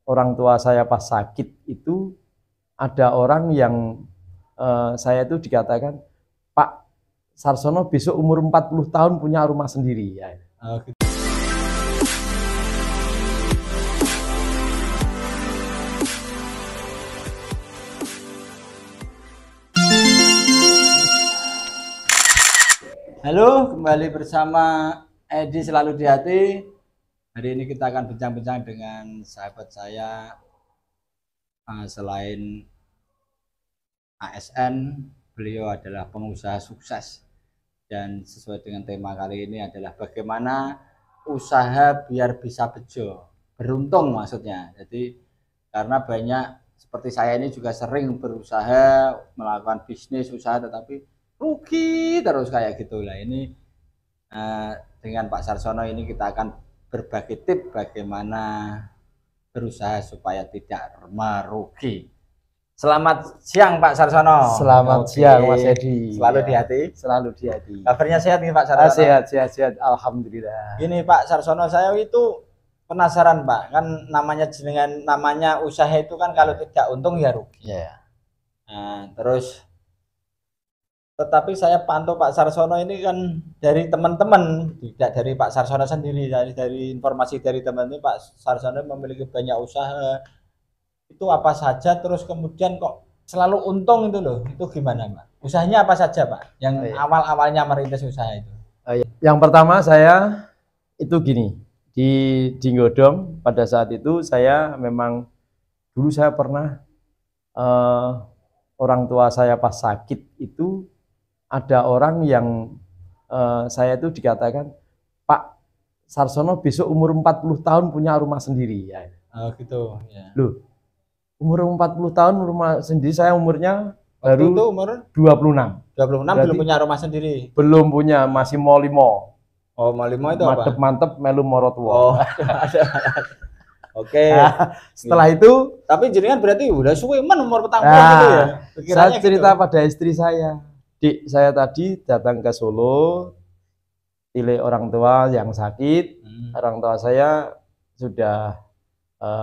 Orang tua saya pas sakit itu ada orang yang saya itu dikatakan, Pak Sarsono besok umur 40 tahun punya rumah sendiri ya. Gitu. Halo, kembali bersama Edi Selalu di Hati. Hari ini kita akan bincang-bincang dengan sahabat saya, selain ASN, beliau adalah pengusaha sukses. Dan sesuai dengan tema kali ini adalah bagaimana usaha biar bisa bejo, beruntung maksudnya. Jadi karena banyak seperti saya ini juga sering berusaha melakukan bisnis usaha tetapi rugi terus kayak gitulah. Ini dengan Pak Sarsono ini kita akan berbagi tips bagaimana berusaha supaya tidak merugi. Selamat siang Pak Sarsono. Selamat siang Mas Edi. Selalu di hati. Selalu di hati. Kabarnya sehat nih Pak Sarsono? Sehat. Alhamdulillah. Gini Pak Sarsono, saya itu penasaran Pak, kan namanya jenengan, namanya usaha itu kan kalau tidak untung ya rugi. Nah, terus tetapi saya pantau Pak Sarsono ini kan dari teman-teman, tidak dari Pak Sarsono sendiri, dari informasi dari teman ini Pak Sarsono memiliki banyak usaha. Itu apa saja, terus kemudian kok selalu untung itu loh, itu gimana Pak? Usahanya apa saja Pak yang awal-awalnya merintis usaha itu? Yang pertama saya itu gini, di Godong pada saat itu saya memang dulu saya pernah orang tua saya pas sakit itu ada orang yang saya itu dikatakan, Pak Sarsono besok umur 40 tahun punya rumah sendiri ya. Gitu ya. Loh, umur 40 tahun rumah sendiri, saya umurnya Waktu baru itu umur 26. 26 Berarti belum punya rumah sendiri. Belum punya, masih mau 5. Oh, mau 5 itu apa? Mantep melu morotua. Oh. Oke. Nah, setelah itu, tapi jenengan berarti udah suwe men umur petang gitu ya. Saya cerita pada istri saya, Dik, saya tadi datang ke Solo, pilih orang tua yang sakit, orang tua saya sudah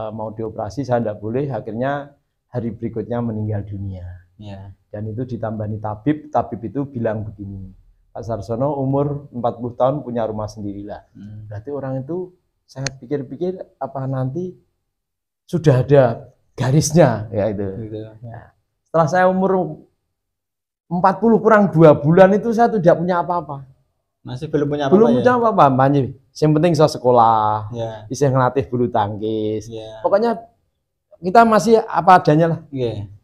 mau dioperasi, saya tidak boleh, akhirnya hari berikutnya meninggal dunia. Ya. Dan itu ditambani tabib itu bilang begini, Pak Sarsono umur 40 tahun punya rumah sendirilah. Berarti orang itu, saya pikir-pikir apa nanti sudah ada garisnya ya itu. Nah, setelah saya umur 40 kurang 2 bulan itu saya tidak punya apa-apa. Masih belum punya apa-apa. Belum punya apa-apa, banyak. Yang penting saya sekolah, bisa ngelatih bulu tangkis. Pokoknya kita masih apa adanya lah.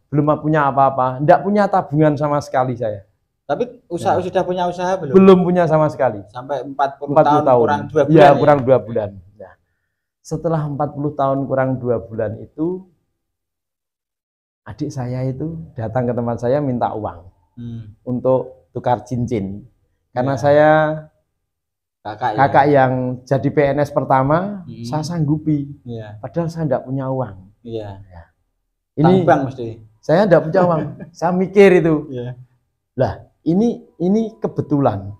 Belum punya apa-apa, enggak punya tabungan sama sekali saya. Tapi sudah punya usaha belum? Belum punya sama sekali. Sampai 40 tahun kurang 2 bulan. Ya, kurang 2 bulan. Nah, setelah 40 tahun kurang 2 bulan itu, adik saya itu datang ke tempat saya minta uang untuk tukar cincin. Karena saya kakak yang jadi PNS pertama, saya sanggupi. Padahal saya enggak punya uang. Ini Tambang mesti. Saya enggak punya uang. Saya mikir itu. Lah, ini kebetulan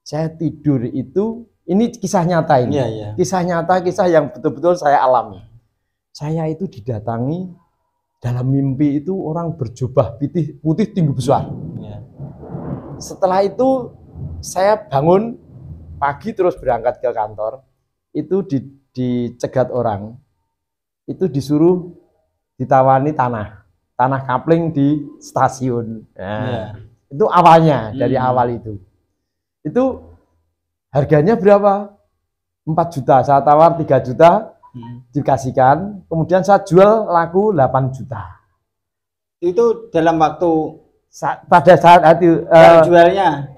saya tidur itu, ini kisah nyata ini. Kisah nyata, kisah yang betul-betul saya alami. Saya itu didatangi dalam mimpi itu orang berjubah putih tinggi besar. Setelah itu saya bangun pagi terus berangkat ke kantor. Itu dicegat orang. Itu disuruh ditawani tanah kapling di stasiun. Nah, itu awalnya, dari awal itu harganya berapa? 4 juta, saya tawar 3 juta, dikasihkan, kemudian saya jual laku 8 juta. Itu dalam waktu pada saat itu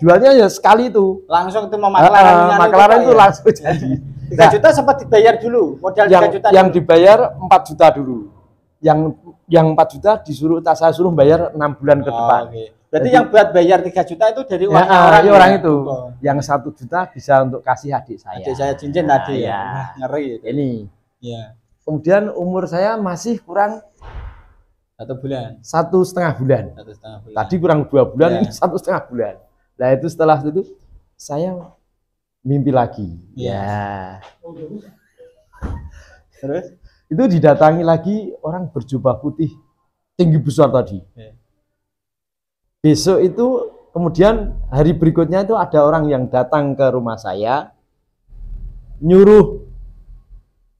jualnya ya sekali itu langsung itu makelaran itu langsung jadi 3 juta sempat dibayar dulu, modal 3 juta yang dibayar 4 juta dulu, yang 4 juta saya suruh bayar 6 bulan ke depan. Berarti yang buat bayar 3 juta itu dari orang itu. Yang 1 juta bisa untuk kasih adik saya. Adik saya cincin tadi ya. Ngeri itu. Ini. Kemudian umur saya masih kurang 1 bulan. 1,5 bulan. Tadi kurang 2 bulan, ini 1,5 bulan. Nah itu setelah itu saya mimpi lagi. Terus itu didatangi lagi orang berjubah putih tinggi besar tadi. Besok itu kemudian hari berikutnya itu ada orang yang datang ke rumah saya, nyuruh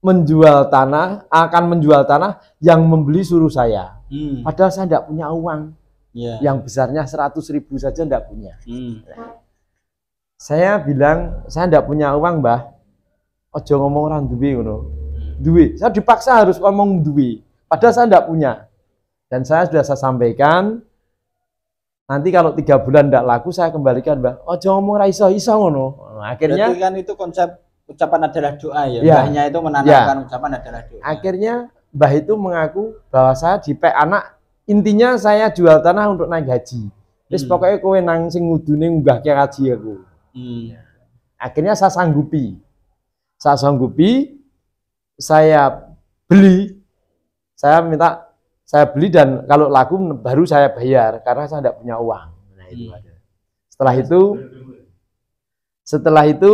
menjual tanah, akan menjual tanah, yang membeli suruh saya. Padahal saya tidak punya uang. Yang besarnya 100.000 saja tidak punya. Saya bilang, saya tidak punya uang, Mbah. Ojo ngomong orang duwe ngono. Duwe. Saya dipaksa harus ngomong duwe. Padahal saya tidak punya. Dan saya sudah sampaikan, nanti kalau 3 bulan tidak laku saya kembalikan, Mbah. Ojo ngomong ra iso ngono. Akhirnya berarti kan itu konsep ucapan adalah doa ya. Mbahnya itu menanamkan ucapan adalah doa. Akhirnya Mbah itu mengaku bahwa saya dipek anak, intinya saya jual tanah untuk naik haji. Terus pokoknya kowe nang sing ngudune ngunggahke haji aku. Akhirnya saya sanggupi. Saya beli. Saya beli dan kalau laku baru saya bayar karena saya tidak punya uang. Nah, itu ada. Setelah itu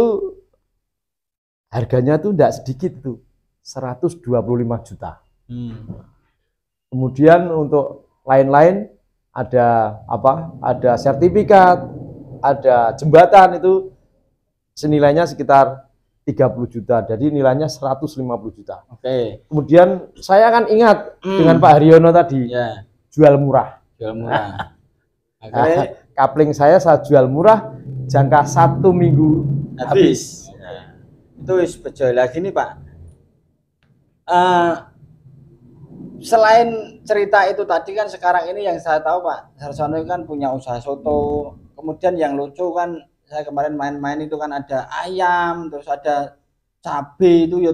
harganya tuh tidak sedikit tuh, 125 juta. Kemudian untuk lain-lain ada apa? Ada sertifikat, ada jembatan itu senilainya sekitar 30 juta. Jadi nilainya 150 juta. Oke. Kemudian saya kan ingat dengan Pak Haryono tadi, jual murah. Jual murah. Kapling saya jual murah, jangka 1 minggu habis. Itu bejo lagi nih Pak. Selain cerita itu tadi kan sekarang ini yang saya tahu Pak Sarsono kan punya usaha soto. Kemudian yang lucu kan saya kemarin main-main itu kan ada ayam, terus ada cabai itu ya.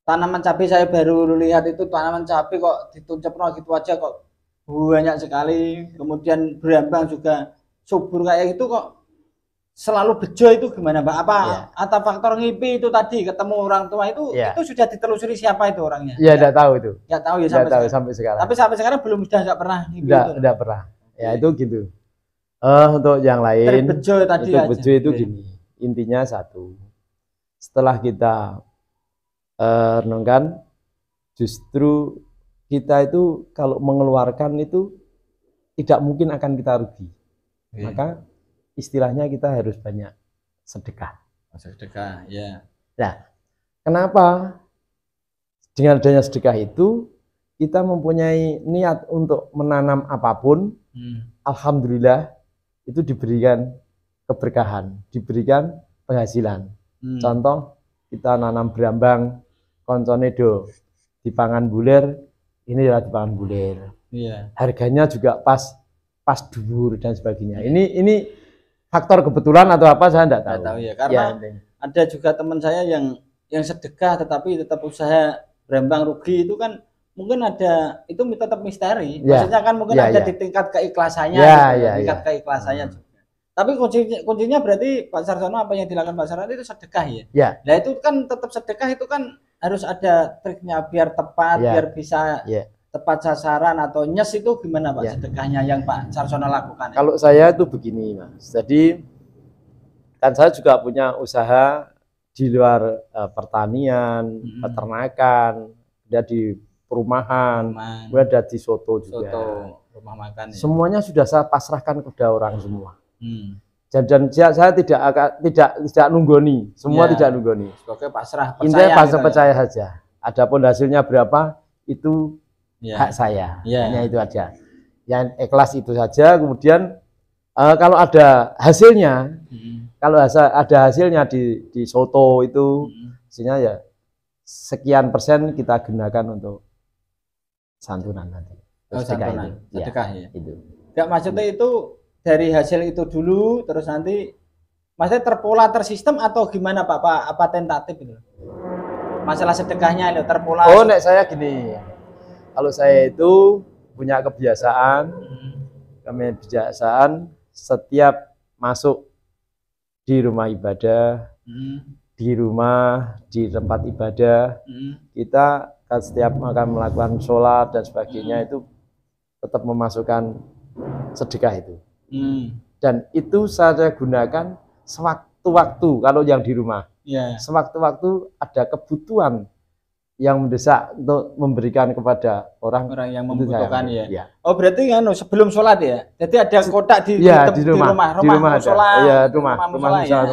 Tanaman cabai saya baru lihat itu tanaman cabai kok dituncapno gitu aja kok banyak sekali. Kemudian berambang juga subur kayak gitu kok. Selalu bejo itu gimana Mbak? Apa atau faktor ngipi itu tadi ketemu orang tua itu sudah ditelusuri siapa itu orangnya? Iya, tidak tahu itu. Tidak tahu ya sampai sekarang. Tapi sampai sekarang belum nggak pernah ngipi. Tidak pernah. Ya itu gitu. Untuk yang lain bejo tadi untuk bejo itu gini. Intinya satu. Setelah kita renungkan, justru kita itu kalau mengeluarkan itu tidak mungkin akan kita rugi. Maka istilahnya kita harus banyak sedekah. Sedekah, ya. Nah, kenapa dengan adanya sedekah itu kita mempunyai niat untuk menanam apapun, alhamdulillah itu diberikan keberkahan, diberikan penghasilan. Contoh kita nanam berambang, koncone do dipangan bulir, ini adalah dipangan bulir. Harganya juga pas dhuwur dan sebagainya. Ini faktor kebetulan atau apa saya tidak tahu. Ya, karena ada juga teman saya yang sedekah tetapi tetap usaha berambang rugi itu kan mungkin ada itu tetap misteri. Maksudnya kan mungkin ada di tingkat keikhlasannya, tingkat keikhlasannya juga. Tapi kuncinya berarti Pak Sarsono apa yang dilakukan Pak Sarsono itu sedekah ya. Nah itu kan tetap sedekah itu kan harus ada triknya biar tepat, biar bisa tepat sasaran atau nyes itu gimana Pak sedekahnya yang Pak Sarsono lakukan? Kalau saya itu begini Mas, jadi kan saya juga punya usaha di luar pertanian, peternakan, ada di perumahan, ada di soto juga. Rumah makan. Semuanya sudah saya pasrahkan kepada orang semua. Dan saya tidak nunggoni, semua tidak nunggoni. Sebagai pasrah, intinya percaya saja. Adapun hasilnya berapa itu hak saya, hanya itu aja. Yang ikhlas itu saja. Kemudian kalau ada hasilnya, kalau ada hasilnya di soto itu, hasilnya ya sekian persen kita gunakan untuk santunan nanti. Santunan, sedekah ya. Itu. Enggak maksudnya itu dari hasil itu dulu, terus nanti maksudnya terpola tersistem atau gimana Pak? Apa tentatif itu? Masalah sedekahnya itu terpola. Oh, nek saya gini. Kalau saya itu punya kebiasaan setiap masuk di rumah ibadah, di tempat ibadah, kita setiap akan melakukan sholat dan sebagainya itu tetap memasukkan sedekah itu. Dan itu saya gunakan sewaktu-waktu kalau yang di rumah. Sewaktu-waktu ada kebutuhan yang mendesak untuk memberikan kepada orang yang membutuhkan ya. Ya. Oh berarti kan sebelum sholat ya. Jadi ada kotak di rumah musola. Iya, rumah ya.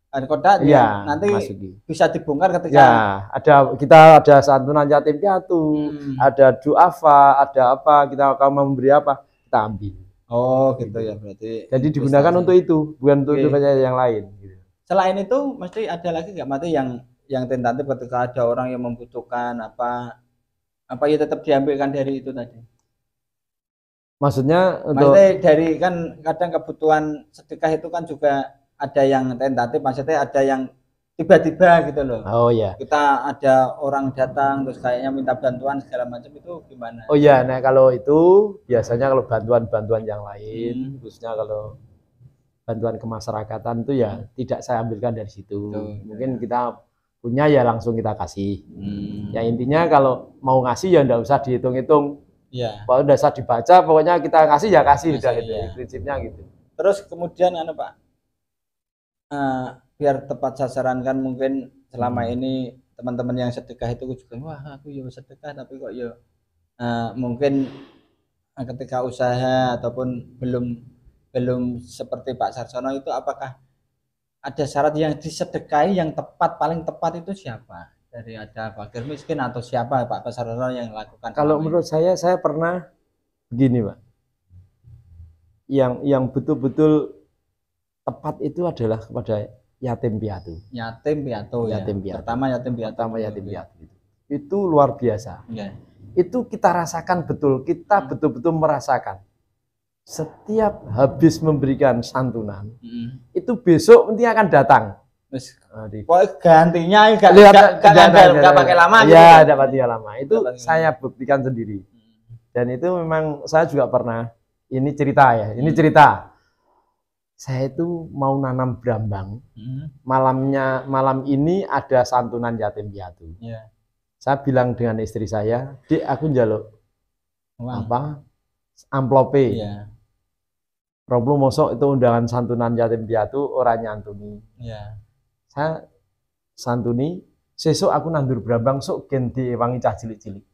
Ada kotak ya, nanti masuki. Bisa dibongkar ketika ya, kita ada santunan yatim piatu, ada duafa, ada apa, kita akan memberi apa, kita ambil. Oh gitu ya berarti. Jadi digunakan untuk itu, bukan untuk yang lain. Gitu. Selain itu mesti ada lagi nggak mati yang tentatif ketika ada orang yang membutuhkan apa ya tetap diambilkan dari itu tadi. Maksudnya dari kan kadang kebutuhan sedekah itu kan juga ada yang tentatif, maksudnya ada yang tiba-tiba gitu loh. Oh ya. Kita ada orang datang terus kayaknya minta bantuan segala macam itu gimana? Oh ya, nah kalau itu biasanya kalau bantuan yang lain, khususnya kalau bantuan kemasyarakatan itu ya tidak saya ambilkan dari situ. Mungkin kita punya ya langsung kita kasih. Ya intinya kalau mau ngasih ya enggak usah dihitung-hitung. Ya. Kalau udah usah dibaca, pokoknya kita kasih ya kasih udah gitu. Prinsipnya gitu. Terus kemudian Pak, biar tepat sasaran kan mungkin selama ini teman-teman yang sedekah itu juga wah aku ya sedekah tapi kok ya mungkin ketika usaha ataupun belum seperti Pak Sarsono itu apakah ada syarat yang disedekahi yang paling tepat itu siapa? Dari ada fakir miskin atau siapa Pak Sarsono yang lakukan? Kalau menurut saya pernah begini Pak, yang betul-betul tepat itu adalah kepada yatim piatu. Yatim piatu. Pertama yatim piatu. Itu luar biasa. Ya. Itu kita rasakan betul, kita betul-betul merasakan. Setiap habis memberikan santunan, itu besok nanti akan datang. Gantinya nggak pakai lama. Ya, tidak pakai lama. Itu saya buktikan sendiri. Dan itu memang saya juga pernah. Ini cerita ya. Ini cerita. Saya itu mau nanam brambang. Malam ini ada santunan yatim piatu. Yeah. Saya bilang dengan istri saya, "Dik, aku njaluk amplope. Yeah. Roblo mosok itu undangan santunan yatim piatu orang nyantuni. Yeah. Saya santuni, sesuk aku nandur brambang sok gen diwangi cah cilik-cilik.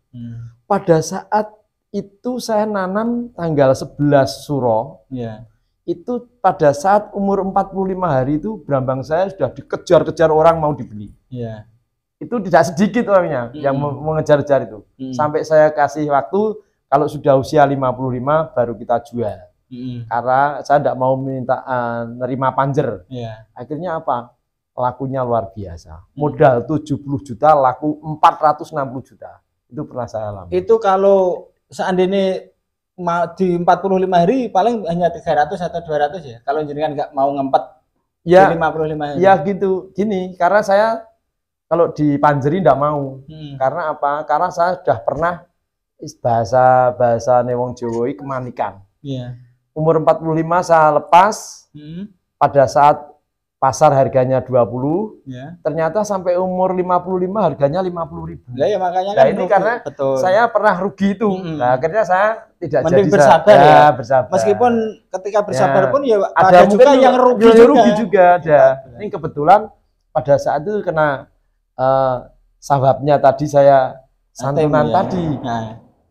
Pada saat itu saya nanam tanggal 11 Suro. Yeah. Itu pada saat umur 45 hari itu brambang saya sudah dikejar-kejar orang mau dibeli. Yeah. Itu tidak sedikit orangnya yang mengejar-kejar itu. Sampai saya kasih waktu kalau sudah usia 55 baru kita jual. Karena saya tidak mau minta nerima panjer. Yeah. Akhirnya apa? Lakunya luar biasa. Modal 70 juta laku 460 juta. Itu pernah saya alami. Itu kalau seandainya di 45 hari paling hanya 300 atau 200 ya. Kalau jenengan nggak mau ngempet ya, di 55 hari. Ya gitu. Gini, karena saya kalau di panjeri nggak mau. Karena apa? Karena saya sudah pernah bahasa wong Jawa kemanikan. Yeah. Umur 45 saya lepas. Pada saat pasar harganya 20, ternyata sampai umur 55 harganya 50.000. Ya makanya nah, kan ini karena betul. Saya pernah rugi itu. Nah, akhirnya saya tidak mending jadi bersabar ya. Bersabar. Meskipun ketika bersabar pun ya ada juga yang rugi juga ada. Ini kebetulan pada saat itu kena sahabatnya tadi saya santunan tadi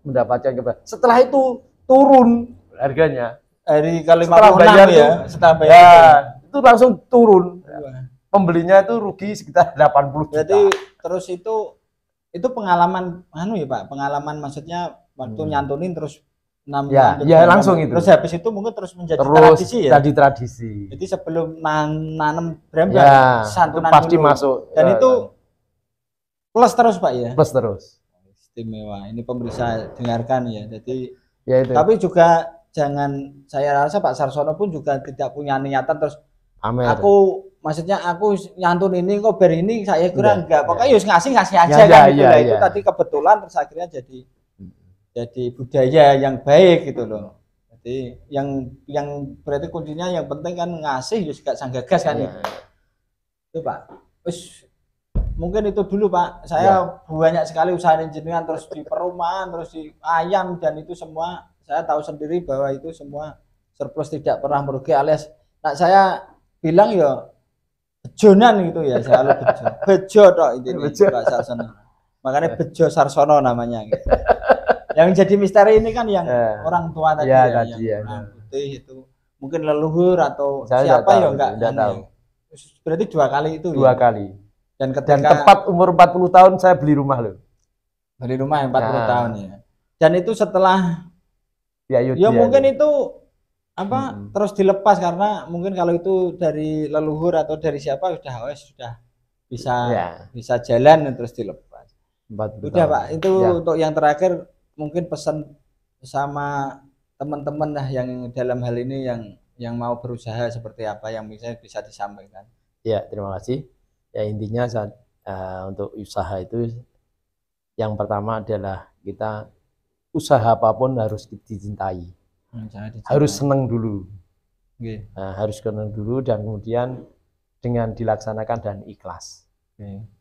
mendapatkan setelah itu turun harganya. Dari kali 56 ya. Setelah bayar itu langsung turun. Pembelinya itu rugi sekitar 80 juta. Jadi terus itu pengalaman ya Pak, pengalaman maksudnya waktu nyantunin terus langsung itu. Terus habis itu mungkin terus menjadi tradisi ya. Jadi tradisi. Jadi sebelum nanam brambang santunan pasti dulu. Masuk. Dan itu plus terus Pak ya. Plus terus. Istimewa. Ini pemirsa dengarkan ya. Jadi itu. Tapi juga jangan, saya rasa Pak Sarsono pun juga tidak punya niatan terus aku nyantun ini kok beri ini saya kira enggak. Pokoknya ngasih aja kan gitu lah. Itu tadi kebetulan terus akhirnya jadi budaya yang baik gitu loh. Jadi yang berarti kuncinya yang penting kan ngasih juga sanggagas kan itu. Itu Pak. Terus mungkin itu dulu Pak. Saya banyak sekali usaha jenengan terus di perumahan, terus di ayam dan itu semua saya tahu sendiri bahwa itu semua surplus tidak pernah merugi alias saya bilang ya bejonan gitu ya selalu bejo tok ini Pak Sarsono. Makanya Bejo Sarsono namanya. Gitu. Yang jadi misteri ini kan yang orang tua tadi yang orang putih itu mungkin leluhur atau saya siapa ya enggak tahu. Berarti 2 kali itu. 2 kali. Dan tepat umur 40 tahun saya beli rumah loh. Beli rumah yang 40 tahun ya. Dan itu setelah ya mungkin itu apa terus dilepas karena mungkin kalau itu dari leluhur atau dari siapa sudah bisa jalan terus dilepas. Udah Pak, itu untuk yang terakhir mungkin pesan sama teman-teman lah yang dalam hal ini yang mau berusaha seperti apa yang bisa disampaikan. Ya, terima kasih. Ya intinya untuk usaha itu yang pertama adalah kita usaha apapun harus dicintai. Harus senang dulu. Nah, harus senang dulu dan kemudian dengan dilaksanakan dan ikhlas.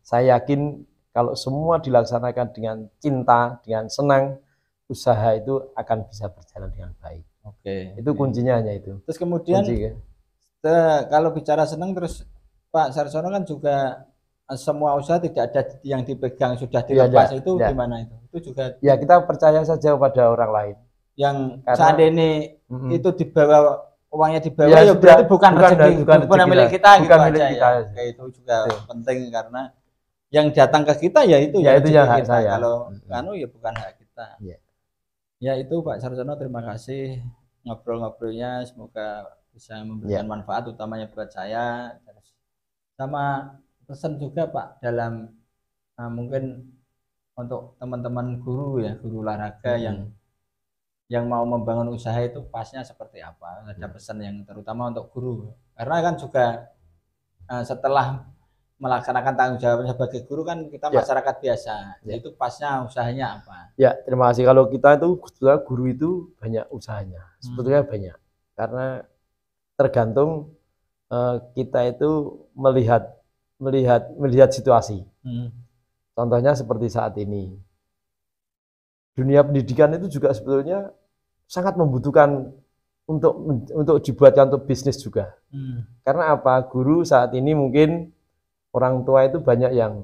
Saya yakin kalau semua dilaksanakan dengan cinta, dengan senang, usaha itu akan bisa berjalan dengan baik. Itu kuncinya hanya itu. Terus kemudian kalau bicara senang terus Pak Sarsono kan juga semua usaha tidak ada yang dipegang sudah dilepas itu gimana itu? Itu juga ya kita percaya saja pada orang lain. Yang saat ini itu dibawa uangnya dibawa ya berarti bukan milik kita bukan milik kita. Itu juga penting karena yang datang ke kita ya itu yang hak kita. saya. Kalau ya bukan hak kita. Ya itu Pak Sarsono, terima kasih ngobrol-ngobrolnya, semoga bisa memberikan manfaat utamanya buat saya. Sama pesan juga Pak dalam mungkin untuk teman-teman guru olahraga yang mau membangun usaha itu pasnya seperti apa, ada pesan yang terutama untuk guru karena kan juga setelah melaksanakan tanggung jawab sebagai guru kan kita masyarakat biasa, itu pasnya usahanya apa? Ya terima kasih. Kalau kita itu sebetulnya guru itu banyak usahanya, sebetulnya banyak karena tergantung kita itu melihat situasi. Contohnya seperti saat ini, dunia pendidikan itu juga sebetulnya sangat membutuhkan untuk dibuatkan untuk bisnis juga. Karena apa? Guru saat ini mungkin orang tua itu banyak yang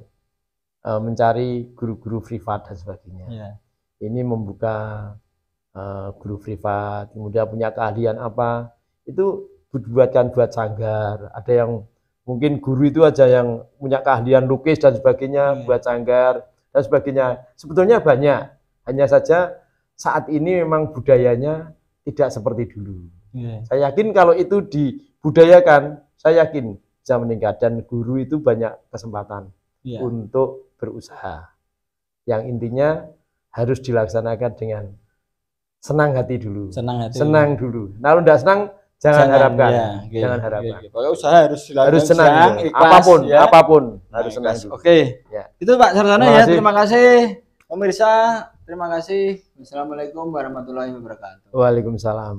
mencari guru-guru privat dan sebagainya. Ini membuka guru privat, kemudian punya keahlian apa, itu dibuatkan buat sanggar. Ada yang mungkin guru itu aja yang punya keahlian lukis dan sebagainya, buat sanggar dan sebagainya. Sebetulnya banyak, hanya saja saat ini memang budayanya tidak seperti dulu. Saya yakin kalau itu dibudayakan, saya yakin bisa meningkat dan guru itu banyak kesempatan untuk berusaha. Yang intinya harus dilaksanakan dengan senang hati dulu. Senang dulu. Nah, kalau tidak senang jangan harapkan. Jangan harapkan. Pokoknya usaha harus senang, ikhlas, apapun harus senang dulu. Itu Pak Sarsono ya. Terima kasih pemirsa. Terima kasih. Wassalamualaikum warahmatullahi wabarakatuh. Waalaikumsalam.